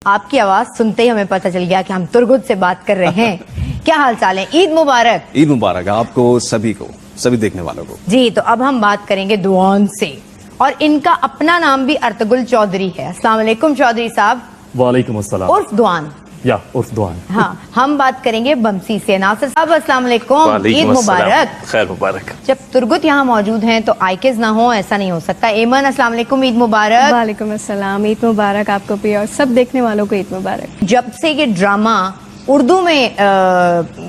آپ کی آواز سنتے ہی ہمیں پتہ چل گیا کہ ہم ترگت سے بات کر رہے ہیں. کیا حال چال ہے؟ عید مبارک. عید مبارک آپ کو, سبھی دیکھنے والوں کو. جی تو اب ہم بات کریں گے دوان سے, اور ان کا اپنا نام بھی ارطغرل چودھری ہے. السلام علیکم چودھری صاحب. وعلیکم السلام. عرف دوان. عرف دوان. ہاں, ہم بات کریں گے بمسی سے. ناصر صاحب السلام علیکم. عید مبارک. خیر مبارک. جب ترگت یہاں موجود ہیں تو آئیکز نہ ہو, ایسا نہیں ہو سکتا. ایمن السلام علیکم, عید مبارک. وعلیکم السلام, عید مبارک آپ کو بھی اور سب دیکھنے والوں کو عید مبارک. جب سے یہ ڈرامہ اردو میں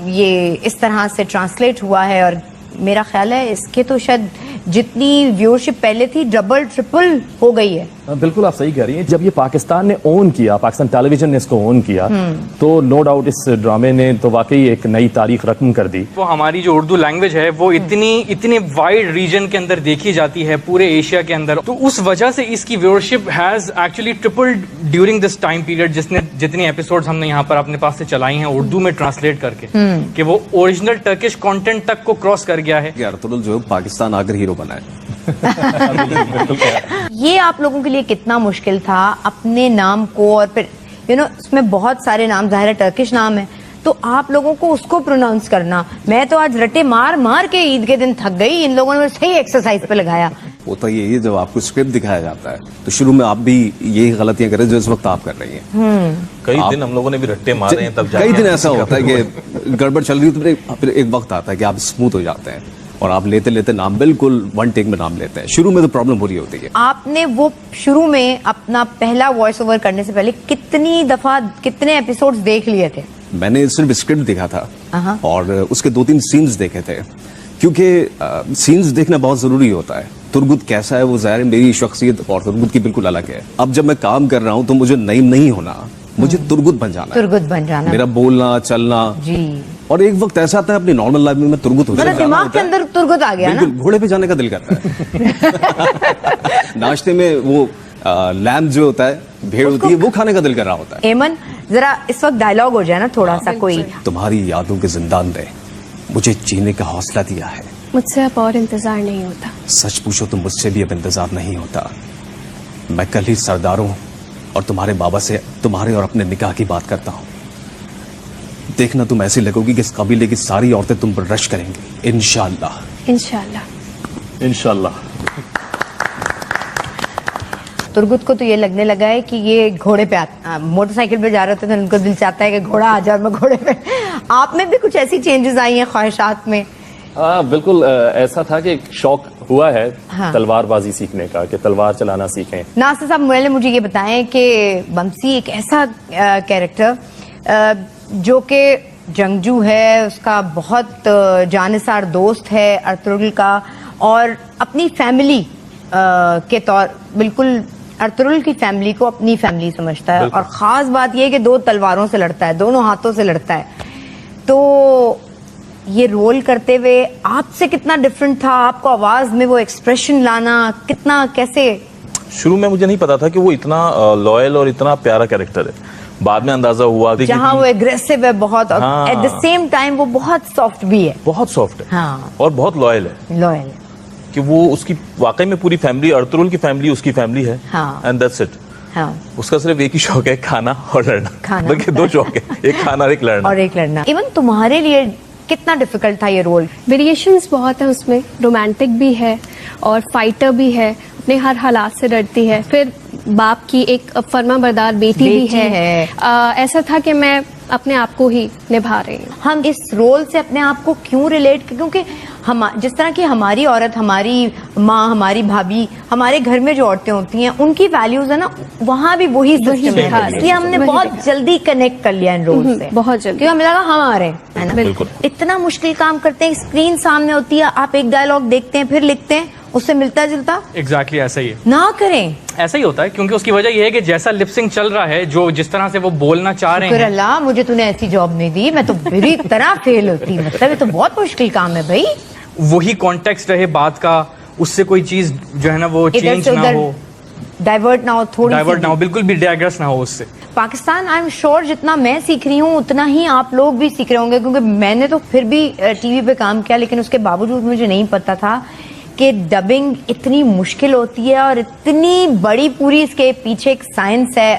یہ اس طرح سے ٹرانسلیٹ ہوا ہے, اور میرا خیال ہے اس کے تو شاید جتنی ویورشپ پہلے تھی ڈبل ٹرپل ہو گئی ہے. بالکل آپ صحیح کہہ رہی ہیں. جب یہ پاکستان نے اون کیا, پاکستان ٹیلی ویژن نے اس کو اون کیا, تو نو ڈاؤٹ اس ڈرامے نے تو واقعی ایک نئی تاریخ رقم کر دی. وہ ہماری جو اردو لینگویج ہے وہ اتنے وائڈ ریجن کے اندر دیکھی جاتی ہے, پورے ایشیا کے اندر, تو اس وجہ سے اس کی viewership has actually tripled during this time period. جتنی ایپیسوڈز ہم نے یہاں پر اپنے پاس سے چلائی ہیں اردو میں ٹرانسلیٹ کر کے, کہ وہ اوریجنل ٹرکش کانٹینٹ تک کو کراس کر گیا ہے. ارطغرل جو پاکستان آ کر ہیرو بنا ہے. یہ آپ لوگوں کے لیے کتنا مشکل تھا اپنے نام کو, اور پھر اس میں بہت سارے نام, ظاہر ہے ٹرکش نام ہے, تو آپ لوگوں کو اس کو پروناؤنس کرنا. میں تو آج رٹے مار کے عید کے دن تھک گئی, ان لوگوں نے صحیح ایکسرسائز پہ لگایا. ہوتا یہ جب آپ کو اسکرپٹ دکھایا جاتا ہے تو شروع میں آپ بھی یہی غلطیاں کریں جو اس وقت آپ کر رہی ہیں. کئی دن ہم لوگوں نے بھی رٹے مارے ہیں, تب کئی دن ایسا ہوتا ہے کہ گڑبڑ چل رہی ہے, تو پھر ایک وقت آتا ہے کہ آپ اسموتھ ہو جاتے ہیں اور آپ لیتے لیتے نام بالکل ون ٹیک میں نام لیتے ہیں. شروع میں تو پرابلم ہو رہی ہوتی ہے. آپ نے وہ شروع میں اپنا پہلا وائس اوور کرنے سے پہلے کتنی دفعہ کتنے ایپیسوڈز دیکھ لیے تھے؟ میں نے صرف اسکرپٹ دیکھا تھا اور اس کے 2-3 سینز دیکھے تھے, کیونکہ سینز دیکھنا بہت ضروری ہوتا ہے. ترگت کیسا ہے وہ ظاہر ہے میری شخصیت اور ترگت کی بالکل الگ ہے. اب جب میں کام کر رہا ہوں تو مجھے نعیم نہیں ہونا, مجھے ترگت بن جانا ہے. ترگت بن جانا, میرا بولنا چلنا. جی. اور ایک وقت ایسا آتا ہے اپنی نارمل لائف میں ترگت ہو جاتا ہے, دماغ کے اندر ترگت آ گیا نا, بالکل گھوڑے پہ جانے کا دل کرتا ہے. ناشتے میں وہ لیمب جو ہوتا ہے, بھیڑ ہوتی ہے, وہ کھانے کا دل کر رہا ہوتا ہے. ایمن ذرا اس وقت ڈائلاگ ہو جائے نا تھوڑا سا کوئی. تمہاری یادوں کے زندان نے مجھے جینے کا حوصلہ دیا ہے. مجھ سے اب اور انتظار نہیں ہوتا. سچ پوچھو تو مجھ سے بھی اب انتظار نہیں ہوتا. میں کل ہی سرداروں اور تمہارے بابا سے تمہارے اور اپنے نکاح کی بات کرتا ہوں. دیکھنا تم ایسی لگو گی کہ اس قبیلے کی ساری عورتیں تم پر رش کریں گی, انشاءاللہ. انشاءاللہ. انشاءاللہ. ترگت کو تو یہ لگنے لگا ہے کہ یہ گھوڑے پہ موٹر سائیکل پہ جا رہے تھے تو ان کو دل چاہتا ہے کہ گھوڑا آ جائے, میں گھوڑے پہ. آپ میں بھی کچھ ایسی چینجز آئی ہیں خواہشات میں؟ بالکل ایسا تھا کہ ایک شوق ہوا ہے تلوار بازی سیکھنے کا, کہ تلوار چلانا سیکھیں. ناصر صاحب مجھے یہ بتائیں کہ بمسی ایک ایسا کیریکٹر جو کہ جنگجو ہے, اس کا بہت جانثار دوست ہے ارطغرل کا, اور اپنی فیملی کے طور بالکل ارطغرل کی فیملی کو اپنی فیملی سمجھتا ہے, اور خاص بات یہ کہ 2 تلواروں سے لڑتا ہے, دونوں ہاتھوں سے لڑتا ہے. تو یہ رول کرتے ہوئے آپ سے کتنا ڈفرنٹ تھا؟ آپ کو آواز میں وہ ایکسپریشن لانا کتنا, کیسے؟ شروع میں مجھے نہیں پتا تھا کہ وہ اتنا لوئل اور اتنا پیارا کیریکٹر ہے. بعد میں اندازہ ہوا کہ جہاں وہ ایگریسو ہے بہت, اور ایٹ دا سیم ٹائم وہ بہت سافٹ بھی ہے. بہت سافٹ ہے اور بہت لوئل ہے. لوئل کہ وہ اس کی واقعی میں پوری فیملی, ارطغرل کی فیملی اس کی فیملی ہے, اینڈ دیٹس اٹ. اس کا صرف ایک ہی شوق ہے, کھانا اور لڑنا. بلکہ 2 شوق ہے, ایک کھانا اور ایک لڑنا. ایون تمہارے لیے کتنا ڈیفیکلٹ تھا یہ رول؟ ویریشنز بہت ہیں اس میں, رومانٹک بھی ہے اور فائٹر بھی ہے, اپنے ہر حالات سے ڈرتی ہے, پھر باپ کی ایک فرما بردار بیٹی بھی ہے. ایسا تھا کہ میں اپنے آپ کو ہی نبھا رہی ہوں. ہم اس رول سے اپنے آپ کو کیوں ریلیٹ, کیونکہ جس طرح کی ہماری عورت, ہماری ماں, ہماری بھابھی, ہمارے گھر میں جو عورتیں ہوتی ہیں ان کی ویلیوز ہے نا, وہاں بھی وہی سسٹم ہے, اس لیے ہم نے بہت جلدی کنیکٹ کر لیا ان رول سے, بہت جلدی, کیونکہ ہمیں لگا ہم آ رہے ہیں. بالکل اتنا مشکل کام کرتے ہیں, اسکرین سامنے ہوتی ہے, آپ ایک ڈائلاگ دیکھتے ہیں پھر لکھتے ہیں, اس سے ملتا جلتا. ایگزیکٹلی ایسا ہی ہے. نہ کریں, ایسا ہی ہوتا ہے, کیونکہ اس کی وجہ یہ ہے کہ جیسا لپسنگ چل رہا ہے, جو جس طرح سے وہ بولنا چاہ رہے ہیں. اللہ مجھے تو نے ایسی جاب نہیں دی, میں تو بری طرح فیل ہوتی. مطلب یہ تو بہت مشکل کام ہے بھائی. وہی کانٹیکسٹ رہے بات کا, اس سے کوئی چیز جو ہے نا وہ چینج نہ ہو, ڈائیورٹ نہ ہو, تھوڑی ڈائیورٹ نہ ہو, بالکل بھی ڈائگریس نہ ہو اس سے. پاکستان آئی ایم شور جتنا میں سیکھ رہی ہوں اتنا ہی آپ لوگ بھی سیکھ رہے ہوں گے, کیونکہ میں نے تو پھر بھی ٹی وی پہ کام کیا, لیکن اس کے باوجود مجھے نہیں پتا تھا کہ ڈبنگ اتنی مشکل ہوتی ہے اور اتنی بڑی پوری اس کے پیچھے ایک سائنس ہے.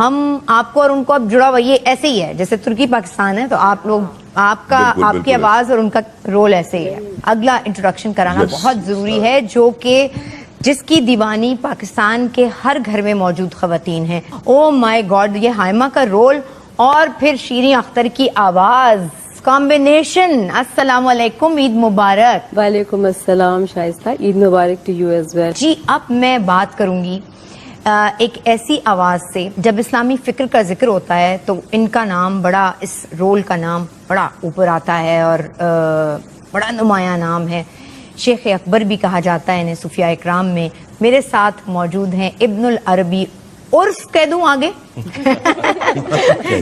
ہم آپ کو اور ان کو اب جڑا ہوا یہ ایسے ہی ہے جیسے ترکی پاکستان ہے, تو آپ لوگ آپ کا بالکل، آپ کی بالکل آواز اور ان کا رول ایسے ہی ہے. اگلا انٹروڈکشن کرانا Yes. بہت ضروری ہے, جو کہ جس کی دیوانی پاکستان کے ہر گھر میں موجود خواتین ہیں. او مائی گاڈ, یہ ہائمہ کا رول اور پھر شیریں اختر کی آواز, کمبینیشن. السلام علیکم, عید مبارک. وعلیکم السلام شائستہ, عید مبارک ٹو یو ایز ویل. جی اب میں بات کروں گی ایک ایسی آواز سے, جب اسلامی فکر کا ذکر ہوتا ہے تو ان کا نام بڑا, اس رول کا نام بڑا اوپر آتا ہے اور بڑا نمایاں نام ہے. شیخ اکبر بھی کہا جاتا ہے انہیں صوفیاء اکرام میں. میرے ساتھ موجود ہیں ابن العربی عرف کہہ دوں آگے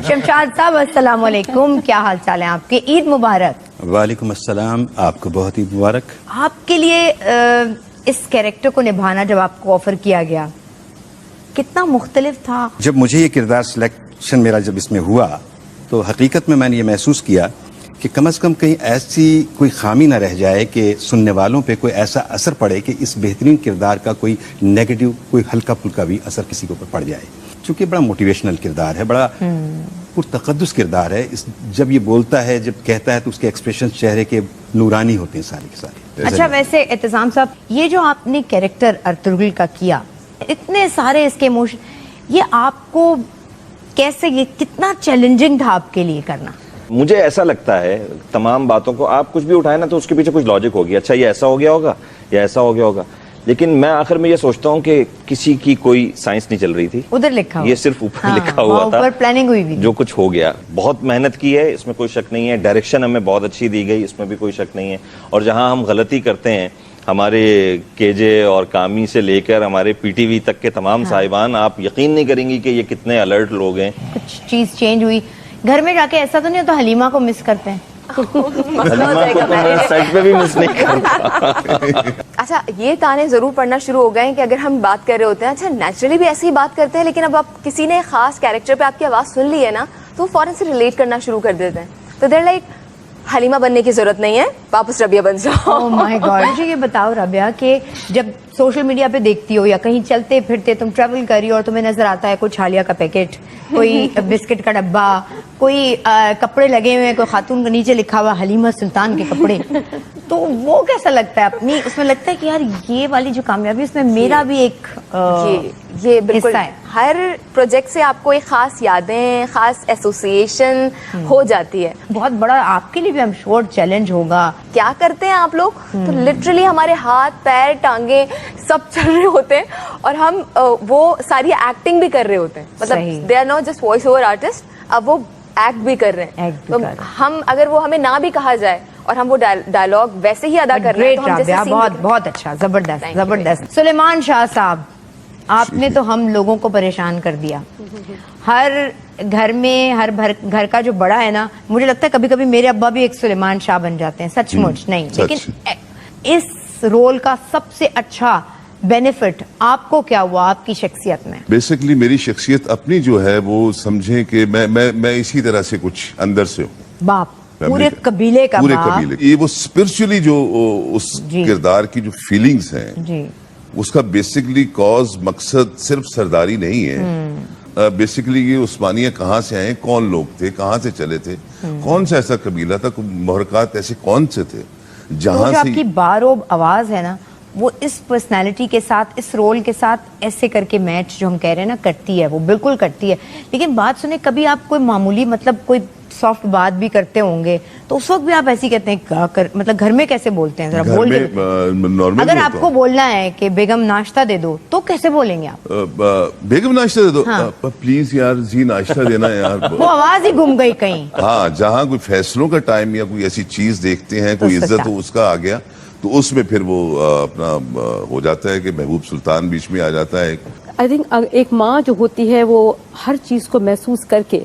شمشاد صاحب. السلام علیکم, کیا حال چال ہے آپ کے؟ عید مبارک. وعلیکم السلام, آپ کو بہت عید مبارک. آپ کے لیے اس کیریکٹر کو نبھانا جب آپ کو آفر کیا گیا, کتنا مختلف تھا؟ جب مجھے یہ کردار سلیکشن میرا جب اس میں ہوا تو حقیقت میں نے یہ محسوس کیا کہ کم از کم کہیں ایسی کوئی خامی نہ رہ جائے کہ سننے والوں پہ کوئی ایسا اثر پڑے کہ اس بہترین کردار کا کوئی نیگیٹو, کوئی ہلکا پھلکا بھی اثر کسی کے اوپر پڑ جائے. چونکہ بڑا موٹیویشنل کردار ہے, بڑا پرتقدس کردار ہے. جب یہ بولتا ہے, جب کہتا ہے تو اس کے ایکسپریشن چہرے کے نورانی ہوتے ہیں سارے کے سارے. اچھا ویسے اعتصام صاحب, یہ جو آپ نے کیریکٹر ارطغرل کا کیا, اتنے سارے اس کے ایموشن, یہ آپ کو کیسے, یہ کتنا چیلنجنگ تھا آپ کے لیے کرنا؟ مجھے ایسا لگتا ہے تمام باتوں کو آپ کچھ بھی اٹھائیں نا تو اس کے پیچھے کچھ لاجک ہوگی. اچھا یہ ایسا ہو گیا ہوگا یا ایسا ہو گیا ہوگا, لیکن میں آخر میں یہ سوچتا ہوں کہ کسی کی کوئی سائنس نہیں چل رہی تھی, ادھر لکھا یہ صرف اوپر لکھا ہوا تھا, پلاننگ ہوئی بھی. جو کچھ ہو گیا بہت محنت کی ہے, اس میں کوئی شک نہیں ہے. ڈائریکشن ہمیں بہت اچھی دی گئی, اس میں بھی کوئی شک نہیں ہے. اور جہاں ہم غلطی کرتے ہیں, ہمارے کیجے اور کامی سے لے کر ہمارے پی ٹی وی تک کے تمام صاحبان, آپ یقین نہیں کریں گی کہ یہ کتنے الرٹ لوگ ہیں. کچھ چیز چینج ہوئی گھر میں جا کے, ایسا تو نہیں ہوتا حلیمہ کو مس کرتے ہیں؟ حلیمہ کو تو میں سیٹ پہ بھی مس نہیں کرتا. اچھا یہ تانے ضرور پڑھنا شروع ہو گئے ہیں کہ اگر ہم بات کر رہے ہوتے ہیں, اچھا نیچرلی بھی ایسے ہی بات کرتے ہیں, لیکن اب آپ کسی نے خاص کیریکٹر پہ آپ کی آواز سن لی ہے نا تو فوراً سے ریلیٹ کرنا شروع کر دیتے ہیں. تو دیر لائک حلیمہ بننے کی ضرورت نہیں ہے, واپس ربیہ بن جاؤ. اوہ مائی گاڈ. مجھے یہ بتاؤ ربیہ کہ جب سوشل میڈیا پہ دیکھتی ہو یا کہیں چلتے پھرتے تم ٹریول کر رہی ہو اور تمہیں نظر آتا ہے کوئی چھالیا کا پیکٹ, کوئی بسکٹ کا ڈبہ, کوئی کپڑے لگے ہوئے, کوئی خاتون کے نیچے لکھا ہوا حلیمہ سلطان کے کپڑے, تو وہ کیسا لگتا ہے اپنی, اس میں لگتا ہے کہ یار یہ والی جو کامیابی اس میں میرا بھی ایک یہ بالکل ہے. ہر پروجیکٹ سے آپ کو ایک خاص یادیں, خاص ایسوسیشن ہو جاتی ہے. بہت بڑا آپ کے لیے بھی ہم شور چیلنج ہوگا. کیا کرتے ہیں آپ لوگ, تو لٹرلی ہمارے ہاتھ پیر ٹانگیں سب چل رہے ہوتے ہیں اور ہم وہ ساری ایکٹنگ بھی کر رہے ہوتے ہیں. مطلب they are not just voice over artist, اب وہ ایکٹ بھی کر رہے ہیں. تو ہم اگر وہ ہمیں نہ بھی کہا جائے اور ہم وہ ڈائلاگ ویسے ہی ادا کر رہے ہیں, بہت بہت اچھا, زبردست زبردست. سلیمان شاہ صاحب, آپ نے تو ہم لوگوں کو پریشان کر دیا. ہر گھر میں, ہر گھر کا جو بڑا ہے نا, مجھے لگتا ہے کبھی کبھی میرے ابا بھی ایک سلیمان شاہ بن جاتے ہیں. سچ مچ نہیں, لیکن اس رول کا سب سے اچھا بینیفٹ آپ کو کیا ہوا آپ کی شخصیت میں؟ بیسیکلی میری شخصیت اپنی جو ہے وہ سمجھیں کہ میں اسی طرح سے کچھ اندر سے ہوں. باپ, پورے قبیلے کا پورے باپ. قبیلے, یہ وہ اسپرچولی جو اس کردار کی جو فیلنگز ہیں, اس کا بیسکلی کاز مقصد صرف سرداری نہیں ہے. بیسکلی یہ عثمانیہ کہاں سے آئے, کون لوگ تھے, کہاں سے چلے تھے, کون سا ایسا قبیلہ تھا, محرکات ایسے کون سے تھے جہاں سے. آپ کی باروب آواز ہے نا, وہ اس پرسنالٹی کے ساتھ, اس رول کے ساتھ ایسے کر کے میچ جو ہم کہہ رہے ہیں نا کرتی ہے, وہ بالکل کرتی ہے. لیکن بات سنیں, کبھی آپ کوئی معمولی مطلب کوئی سافٹ بات بھی کرتے ہوں گے تو اس وقت بھی آپ ایسی کہتے ہیں کیا کر, مطلب گھر میں کیسے بولتے ہیں, ذرا بول کے. اگر آپ کو بولنا ہے کہ بیگم ناشتہ دے دو تو کیسے بولیں گے آپ؟ بیگم ناشتہ دے دو, پلیز یار جی ناشتہ دینا یار. وہ آواز ہی گم گئی کہیں. ہاں, جہاں کوئی فیصلوں کا ٹائم یا کوئی ایسی چیز دیکھتے ہیں, کوئی عزت ہو اس کا آ گیا, تو اس میں پھر وہ اپنا ہو جاتا ہے کہ محبوب سلطان بیچ میں آ جاتا ہے. آئی تھنک ایک ماں جو ہوتی ہے وہ ہر چیز کو محسوس کر کے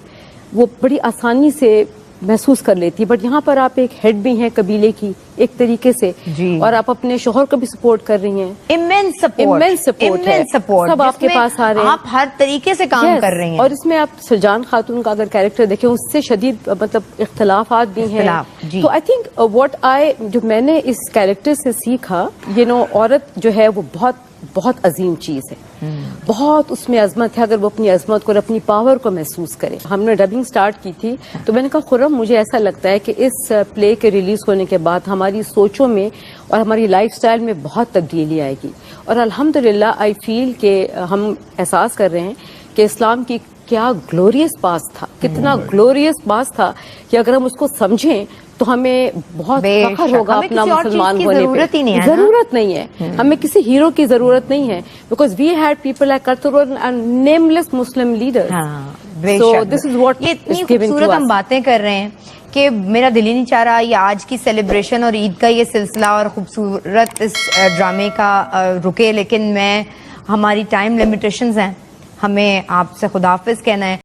وہ بڑی آسانی سے محسوس کر لیتی ہے. بٹ یہاں پر آپ ایک ہیڈ بھی ہیں قبیلے کی ایک طریقے سے, اور آپ اپنے شوہر کو بھی سپورٹ کر رہی ہیں. امینس سپورٹ ہے, سب آپ کے پاس آ رہے ہیں, آپ ہر طریقے سے کام کر رہی ہیں. اور اس میں آپ سلجان خاتون کا اگر کیریکٹر دیکھیں, اس سے شدید مطلب اختلافات بھی ہیں. تو آئی تھنک جو میں نے اس کیریکٹر سے سیکھا, عورت جو ہے وہ بہت بہت عظیم چیز ہے, بہت اس میں عظمت ہے. اگر وہ اپنی عظمت کو اور اپنی پاور کو محسوس کرے. ہم نے ڈبنگ سٹارٹ کی تھی تو میں نے کہا خرم مجھے ایسا لگتا ہے کہ اس پلے کے ریلیز ہونے کے بعد ہماری سوچوں میں اور ہماری لائف سٹائل میں بہت تبدیلی آئے گی. اور الحمدللہ آئی فیل کہ ہم احساس کر رہے ہیں کہ اسلام کی کیا گلوریس پاس تھا, کتنا گلوریس پاس تھا کہ اگر ہم اس کو سمجھیں تو ہمیں بہت فخر ہوگا اپنا مسلمان ہونے پہ. ضرورت نہیں ہے, ہمیں کسی ہیرو کی ضرورت نہیں ہے, because we had people like Ertugrul and nameless Muslim leaders. So this is what اتنی خوبصورت ہم باتیں کر رہے ہیں کہ میرا دل ہی نہیں چاہ رہا یہ آج کی سیلیبریشن اور عید کا یہ سلسلہ اور خوبصورت اس ڈرامے کا رکے, لیکن ہماری ٹائم لمیٹیشنز ہیں, ہمیں آپ سے خداحافظ کہنا ہے.